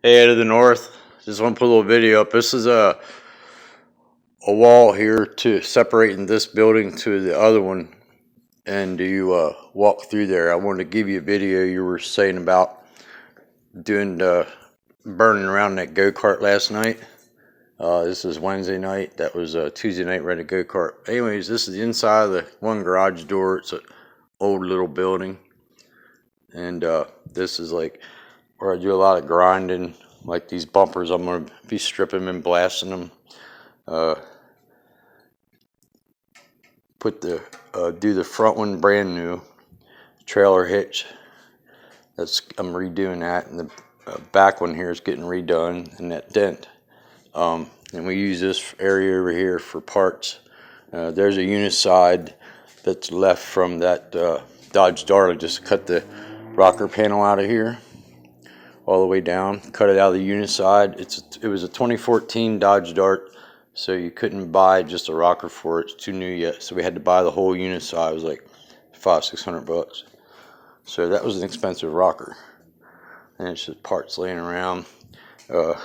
Hey, to the north. Just want to put a little video up. This is a wall here to separating this building to the other one, and you walk through there. I wanted to give you a video you were saying about doing burning around that go-kart last night. This is Wednesday night. That was Tuesday night. Rented a go-kart. Anyways, this is the inside of the one garage door. It's an old little building, and this is like where I do a lot of grinding. Like these bumpers, I'm going to be stripping them and blasting them. Do the front one brand new. Trailer hitch. I'm redoing that, and the back one here is getting redone, and that dent. And we use this area over here for parts. There's a uniside that's left from that Dodge Dart. I just cut the rocker panel out of here all the way down, cut it out of the uniside. It was a 2014 Dodge Dart, so you couldn't buy just a rocker for it. It's too new yet, so we had to buy the whole uniside. It was like $500-600. So that was an expensive rocker, and it's just parts laying around.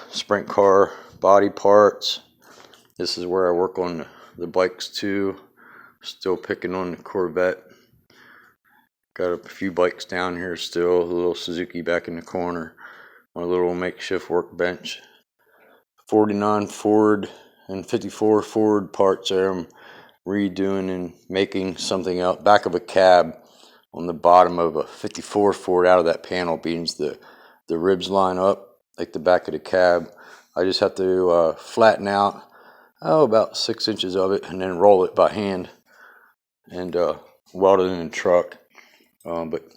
Sprint car body parts. This is where I work on the bikes too. Still picking on the Corvette. Got a few bikes down here still. A little Suzuki back in the corner. My little makeshift workbench. 49 Ford and 54 Ford parts there. I'm redoing and making something out back of a cab on the bottom of a 54 Ford. Out of that panel means the ribs line up like the back of the cab. I just have to flatten out about 6 inches of it and then roll it by hand and weld it in the truck. But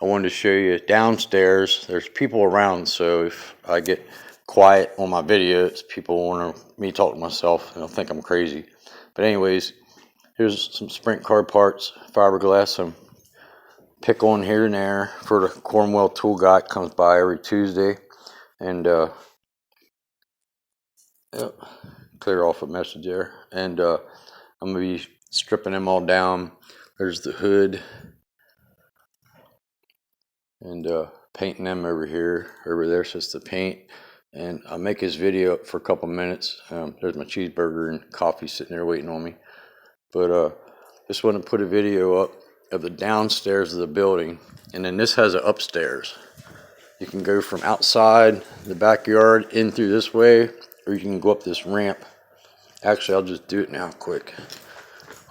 I wanted to show you downstairs. There's people around, so if I get quiet on my videos, people want me to talk to myself and they'll think I'm crazy. But anyways, here's some sprint car parts, fiberglass, some pick on here and there for the Cornwell tool guy. Comes by every Tuesday, and yep, clear off a message there. And I'm gonna be stripping them all down. There's the hood, and painting them over here. Over there's just the paint. And I'll make this video up for a couple minutes. There's my cheeseburger and coffee sitting there waiting on me. But just want to put a video up of the downstairs of the building, and then this has an upstairs. You can go from outside the backyard in through this way, or you can go up this ramp. Actually, I'll just do it now quick.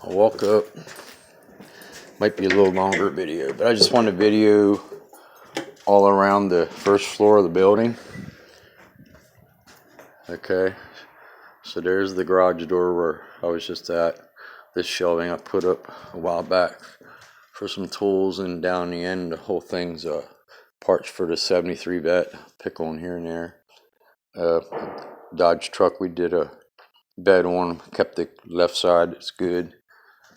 I'll walk up. Might be a little longer video, but I just want to video all around the first floor of the building. Okay, so there's the garage door where I was just at. This shelving I put up a while back for some tools, and down the end the whole thing's parts for the 73 Vet. Pick on here and there. Dodge truck, we did a bed on, kept the left side, it's good.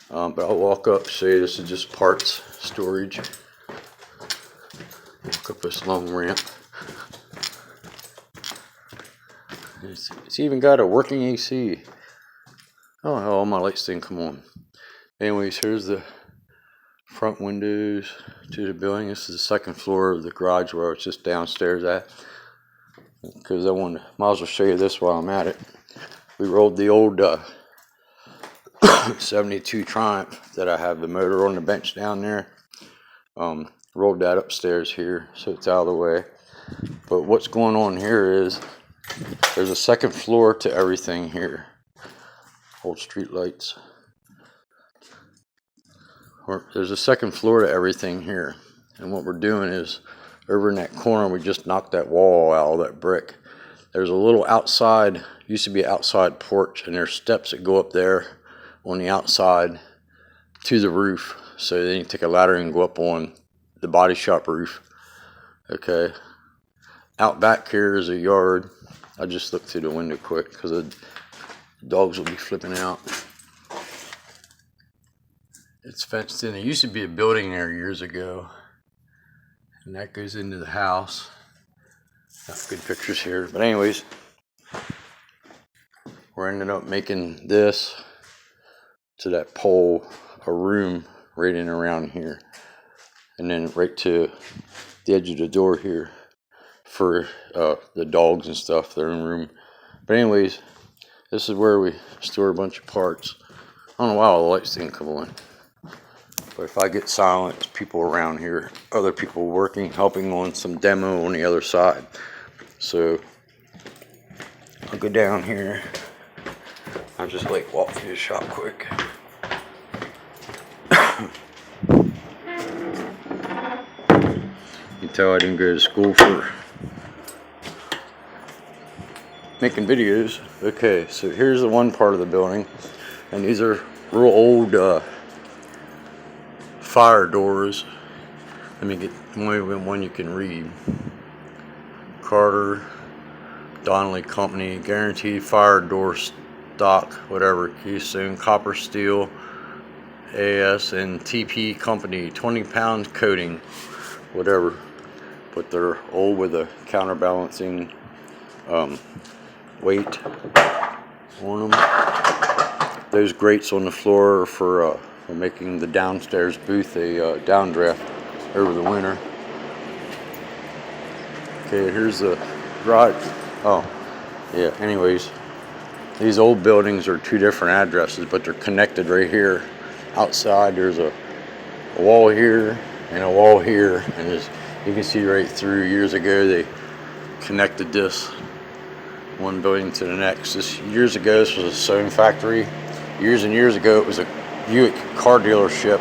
But I'll walk up, show you. This is just parts storage. Walk up this long ramp. It's even got a working AC. Oh hell, all my lights didn't come on. Anyways, here's the front windows to the building. This is the second floor of the garage where I was just downstairs at, because I wanted to, might as well show you this while I'm at it. We rolled the old 72 Triumph that I have the motor on the bench down there. Rolled that upstairs here so it's out of the way. But what's going on here is there's a second floor to everything here. Old street lights. There's a second floor to everything here, and what we're doing is over in that corner we just knocked that wall out, all that brick. There's a little outside, used to be an outside porch, and there's steps that go up there on the outside to the roof. So then you take a ladder and go up on the body shop roof. Okay, out back here is a yard. I just looked through the window quick because the dogs will be flipping out. It's fenced in. There used to be a building there years ago, and that goes into the house. Got good pictures here, but anyways, we're ended up making this to that pole a room right in around here, and then right to the edge of the door here for the dogs and stuff, their own room. But anyways, this is where we store a bunch of parts. I don't know why all the lights didn't come on. But if I get silent, there's people around here, other people working, helping on some demo on the other side. So I'll go down here. I'll just like walk through the shop quick. You can tell I didn't go to school for making videos. Okay, so here's the one part of the building, and these are real old fire doors. Let me get one you can read. Carter Donnelly Company, guaranteed fire door stock, whatever, Keystone Copper Steel, AS and TP Company, 20-pound coating, whatever. But they're old with a counterbalancing weight on them. Those grates on the floor are for making the downstairs booth a downdraft over the winter. Okay, here's the garage. Oh, yeah, anyways, these old buildings are two different addresses, but they're connected right here. Outside, there's a wall here and a wall here, and as you can see right through, years ago they connected this one building to the next. Years ago, this was a sewing factory. Years and years ago, it was a Buick car dealership,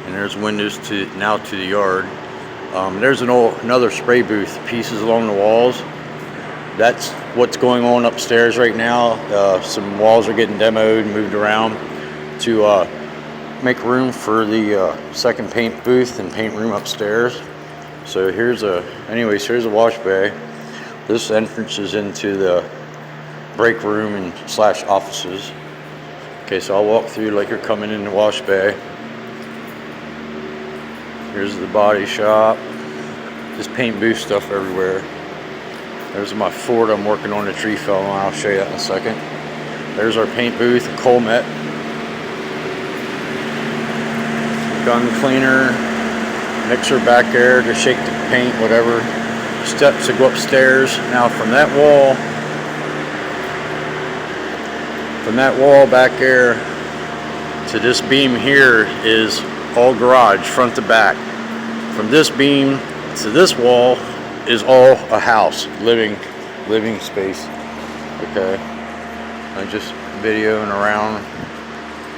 and there's windows to the yard. There's another spray booth, pieces along the walls. That's what's going on upstairs right now. Some walls are getting demoed, moved around to make room for the second paint booth and paint room upstairs. So here's a wash bay. This entrance is into the break room and / offices. Okay, so I'll walk through like you're coming in the wash bay. Here's the body shop. Just paint booth stuff everywhere. There's my Ford I'm working on, the tree fell on. I'll show you that in a second. There's our paint booth, Colmet. Gun cleaner, mixer back there to shake the paint, whatever. Steps to go upstairs. Now from that wall back there to this beam here is all garage, front to back. From this beam to this wall is all a house, living space. Okay, I'm just videoing around.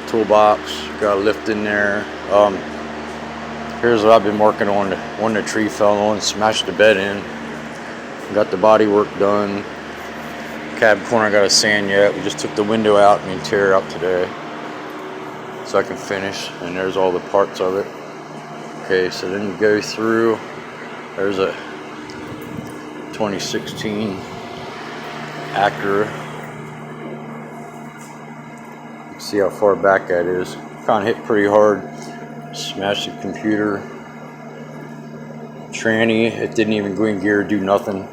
Toolbox, got a lift in there. Here's what I've been working on. When the tree fell on, smashed the bed in. Got the body work done. Cab corner I got to sand yet. We just took the window out and the interior out today, so I can finish. And there's all the parts of it. Okay, so then you go through. There's a 2016 Acura. See how far back that is. Kind of hit pretty hard. Smashed the computer. Tranny, it didn't even go in gear, do nothing.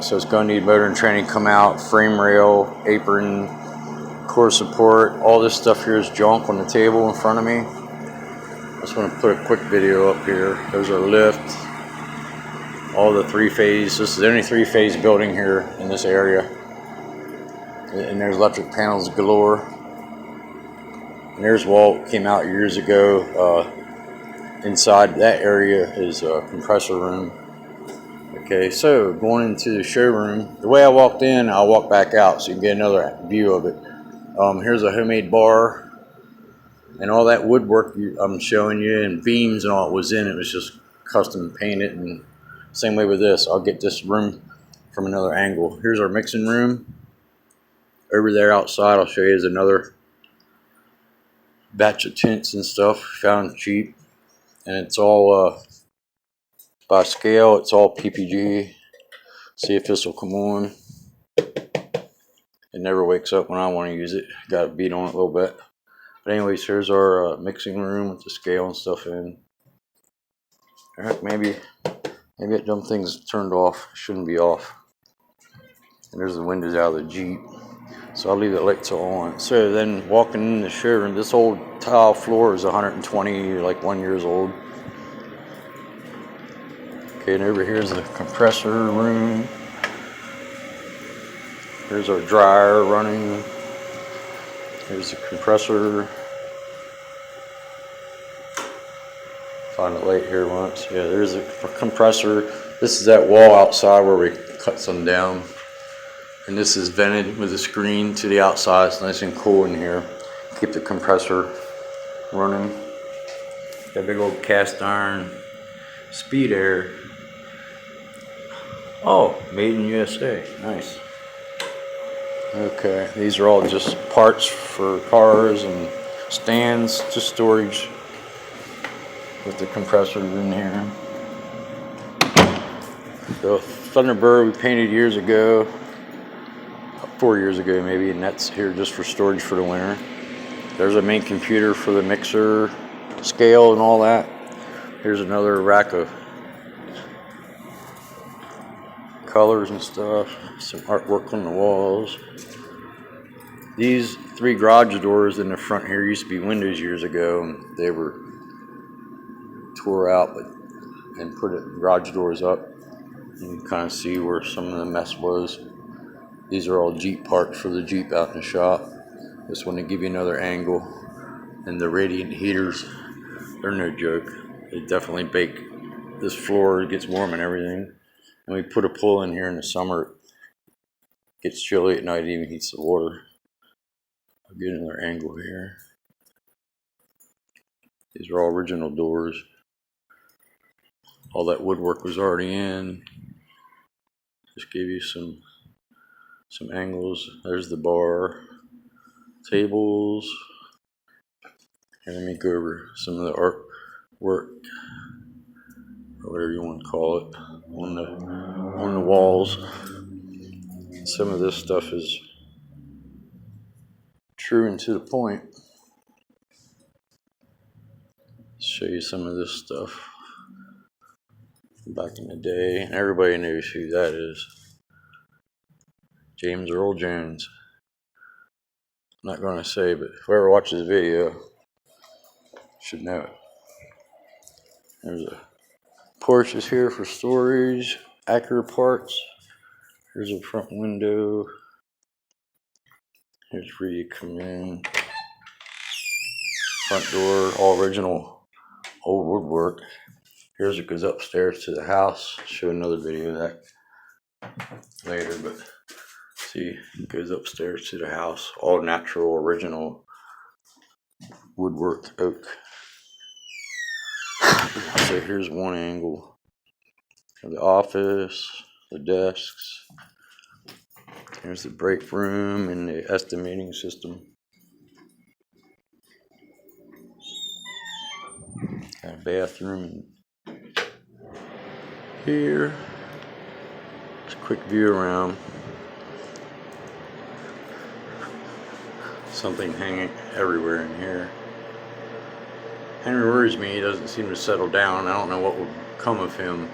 So it's going to need motor and tranny come out. Frame rail, apron, core support. All this stuff here is junk on the table in front of me. I just want to put a quick video up here. There's our lift. All the three-phase. This is the only three-phase building here in this area. And there's electric panels galore. And there's Walt, came out years ago. Inside that area is a compressor room. Okay, so going into the showroom, the way I walked in, I'll walk back out so you can get another view of it. Here's a homemade bar, and all that woodwork I'm showing you, and beams and all it was in it was just custom painted. And same way with this, I'll get this room from another angle. Here's our mixing room. Over there outside, I'll show you, is another batch of tints and stuff found cheap, and it's all by scale. It's all PPG. See if this will come on. It never wakes up when I want to use it. Got to beat on it a little bit. But anyways, here's our mixing room with the scale and stuff in. All right, maybe that dumb thing's turned off. It shouldn't be off. And there's the windows out of the Jeep. So I'll leave the lights on. So then walking in the showroom, this old tile floor is 120, like 1 year old. Okay, and over here is the compressor room. Here's our dryer running. Here's the compressor. Find it late here once. Yeah, there's a compressor. This is that wall outside where we cut some down. And this is vented with a screen to the outside. It's nice and cool in here. Keep the compressor running. Got big old cast iron speed air. Oh, made in USA. Nice. Okay, these are all just parts for cars and stands, just storage with the compressor in here. So Thunderbird we painted years ago, 4 years ago maybe, and that's here just for storage for the winter. There's a main computer for the mixer, scale and all that. Here's another rack of colors and stuff, some artwork on the walls. These 3 garage doors in the front here used to be windows years ago, and they were tore out and put garage doors up. You can kind of see where some of the mess was. These are all Jeep parts for the Jeep out in the shop. Just want to give you another angle. And the radiant heaters, they're no joke. They definitely bake this floor. It gets warm and everything. And we put a pool in here in the summer. It gets chilly at night, it even heats the water. I'll get another angle here. These are all original doors. All that woodwork was already in. Just gave you some angles. There's the bar, tables. And let me go over some of the artwork, or whatever you want to call it, on the walls. Some of this stuff is true and to the point. Show you some of this stuff back in the day, and everybody knows who that is. James Earl Jones. I'm not going to say, but whoever watches the video should know it. There's a porch is here for storage, Acura parts. Here's a front window. Here's where you come in. Front door, all original old woodwork. Here's it goes upstairs to the house. I'll show another video of that later, but see, it goes upstairs to the house. All natural, original woodwork, oak. So here's one angle of the office, the desks. Here's the break room and the estimating system. Got a bathroom here. Just a quick view around. Something hanging everywhere in here. Henry worries me, he doesn't seem to settle down. I don't know what will come of him.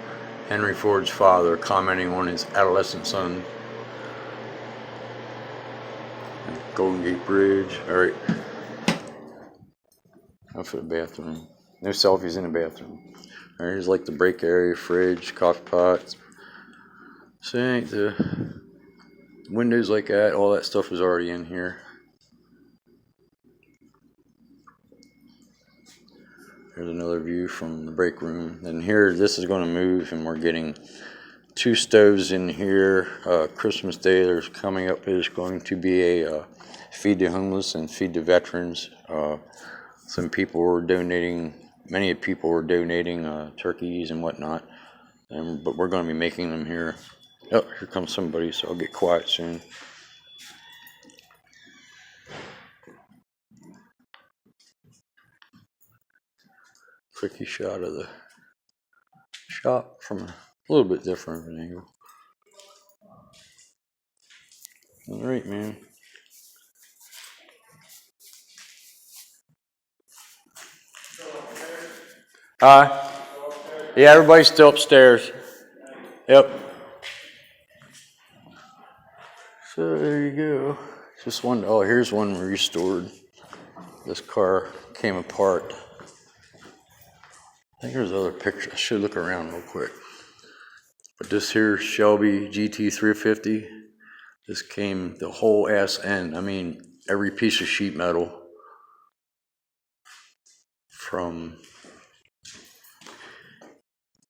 Henry Ford's father commenting on his adolescent son. Golden Gate Bridge. Alright. Enough for the bathroom. No selfies in the bathroom. Alright, here's like the break area, fridge, coffee pots, sink, the windows like that. All that stuff is already in here. Here's another view from the break room. And here, this is going to move, and we're getting 2 stoves in here. Christmas Day, there's coming up is going to be a feed the homeless and feed the veterans. Some people were donating, many people were donating turkeys and whatnot. But we're going to be making them here. Oh, here comes somebody, so I'll get quiet soon. Quickie shot of the shop from a little bit different of an angle. All right, man. Yeah, everybody's still upstairs. Yep. So there you go. Just one. Oh, here's one restored. This car came apart. I think there's other pictures. I should look around real quick. But this here Shelby GT350, this came the whole ass end. I mean, every piece of sheet metal from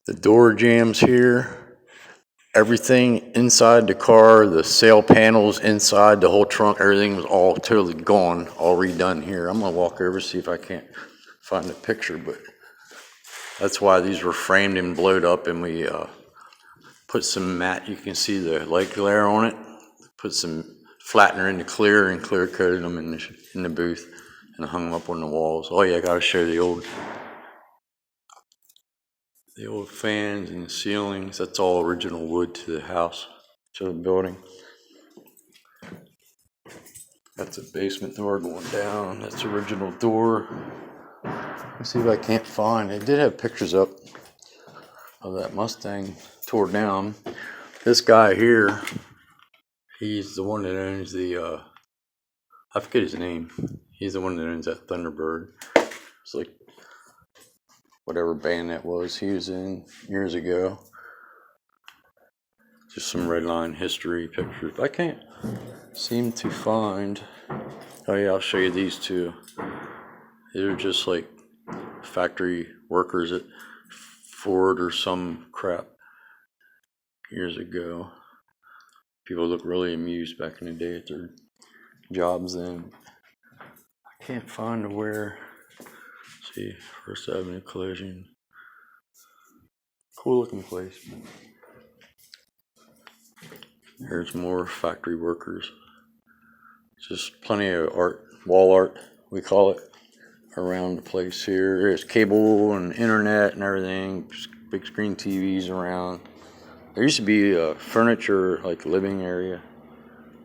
the door jambs here, everything inside the car, the sail panels inside, the whole trunk, everything was all totally gone, all redone here. I'm gonna walk over, see if I can't find the picture, but that's why these were framed and blowed up, and we put some matte, you can see the light glare on it, put some flattener in the clear and clear coated them in the booth and hung them up on the walls. Oh yeah, I gotta show the old fans and the ceilings. That's all original wood to the house, to the building. That's a basement door going down. That's original door. Let's see if I can't find. I did have pictures up of that Mustang tore down. This guy here, he's the one that owns the, I forget his name. He's the one that owns that Thunderbird. It's like whatever band that was he was in years ago. Just some Redline history pictures. I can't seem to find. Oh yeah, I'll show you these two. They're just like factory workers at Ford or some crap years ago. People look really amused back in the day at their jobs then. I can't find where. See, First Avenue Collision. Cool looking place. Here's more factory workers. Just plenty of art, wall art, we call it, around the place here. There's cable and internet and everything, big screen TVs around. There used to be a furniture, like living area,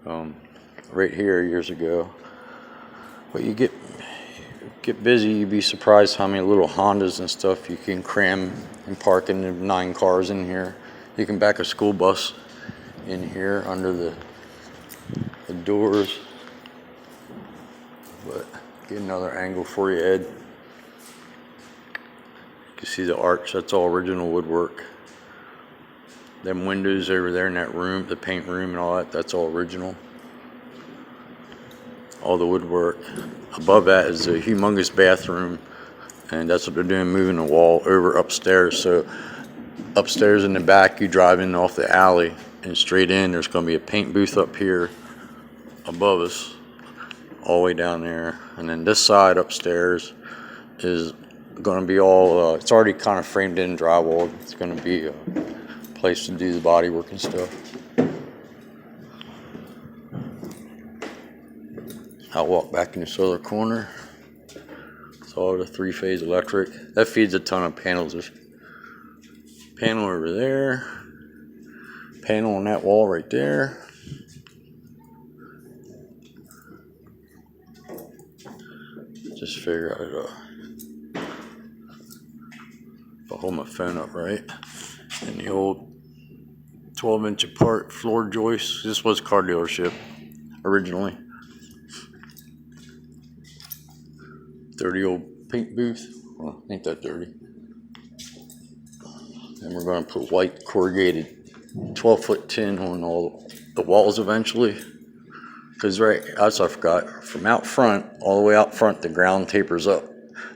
right here years ago. But you get busy, you'd be surprised how many little Hondas and stuff you can cram and park in 9 cars in here. You can back a school bus in here under the doors. But get another angle for you, Ed. You can see the arch, that's all original woodwork. Them windows over there in that room, the paint room and all that, that's all original. All the woodwork. Above that is a humongous bathroom, and that's what they're doing, moving the wall over upstairs. So upstairs in the back, you drive in off the alley and straight in, there's going to be a paint booth up here above us, all the way down there. And then this side upstairs is going to be all, it's already kind of framed in drywall. It's going to be a place to do the body work and stuff. I'll walk back in this other corner. It's all the 3-phase electric. That feeds a ton of panels. There's panel over there. Panel on that wall right there. Just figure out if I hold my phone up right. And the old 12-inch apart floor joist. This was a car dealership originally. Dirty old paint booth. Well, ain't that dirty. And we're going to put white corrugated 12-foot tin on all the walls eventually. Because right, that's I forgot, from out front, all the way out front, the ground tapers up.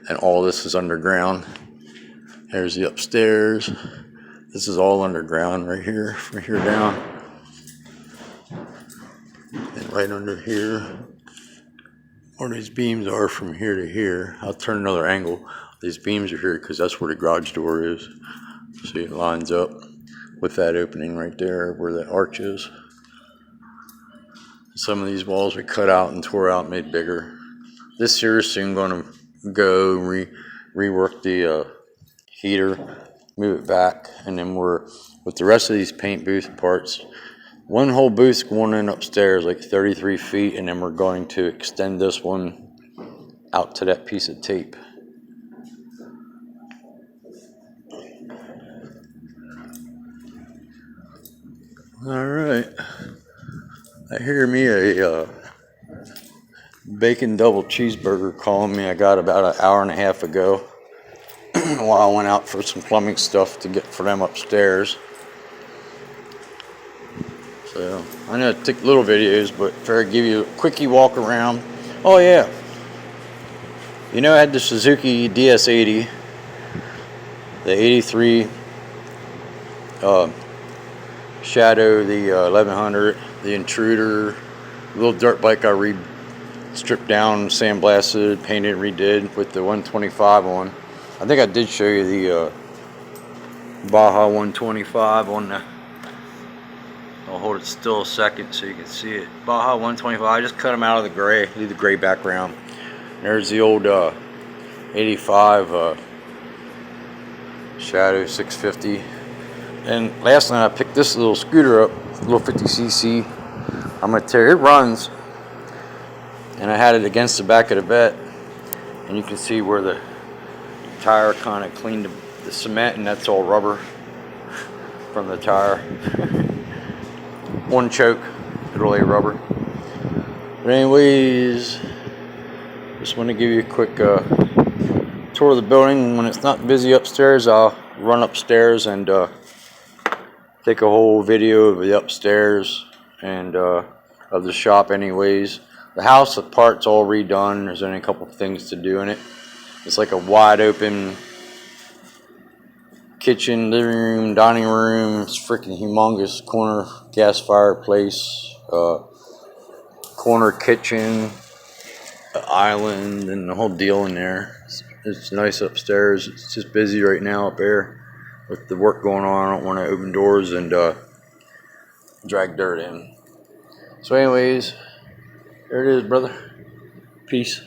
And all this is underground. There's the upstairs. This is all underground right here, from here down. And right under here, where these beams are from here to here. I'll turn another angle. These beams are here because that's where the garage door is. See, it lines up with that opening right there where the arch is. Some of these walls we cut out and tore out and made bigger. This here is soon going to go rework the heater, move it back, and then we're, with the rest of these paint booth parts, one whole booth's going in upstairs, like 33 feet, and then we're going to extend this one out to that piece of tape. All right. I hear me a bacon double cheeseburger calling me. I got about an hour and a half ago while I went out for some plumbing stuff to get for them upstairs. So I know I take little videos, but try to give you a quickie walk around. Oh yeah, you know I had the Suzuki DS80, the 83 Shadow, the 1100, the Intruder, little dirt bike I stripped down, sandblasted, painted, redid with the 125 on. I think I did show you the Baja 125 on the. I'll hold it still a second so you can see it. Baja 125. I just cut them out of the gray, leave the gray background. There's the old 85 Shadow 650. And last night I picked this little scooter up, little 50cc. I'm gonna tear it. Runs, and I had it against the back of the vet, and you can see where the tire kind of cleaned the cement, and that's all rubber from the tire. One choke, literally rubber. But anyways, just want to give you a quick tour of the building. When it's not busy upstairs, I'll run upstairs and take a whole video of the upstairs and of the shop anyways. The house, the part's all redone. There's only a couple of things to do in it. It's like a wide open kitchen, living room, dining room. It's freaking humongous. Corner gas fireplace, corner kitchen, island, and the whole deal in there. It's nice upstairs. It's just busy right now up there with the work going on. I don't want to open doors and drag dirt in. So anyways, there it is, brother. Peace.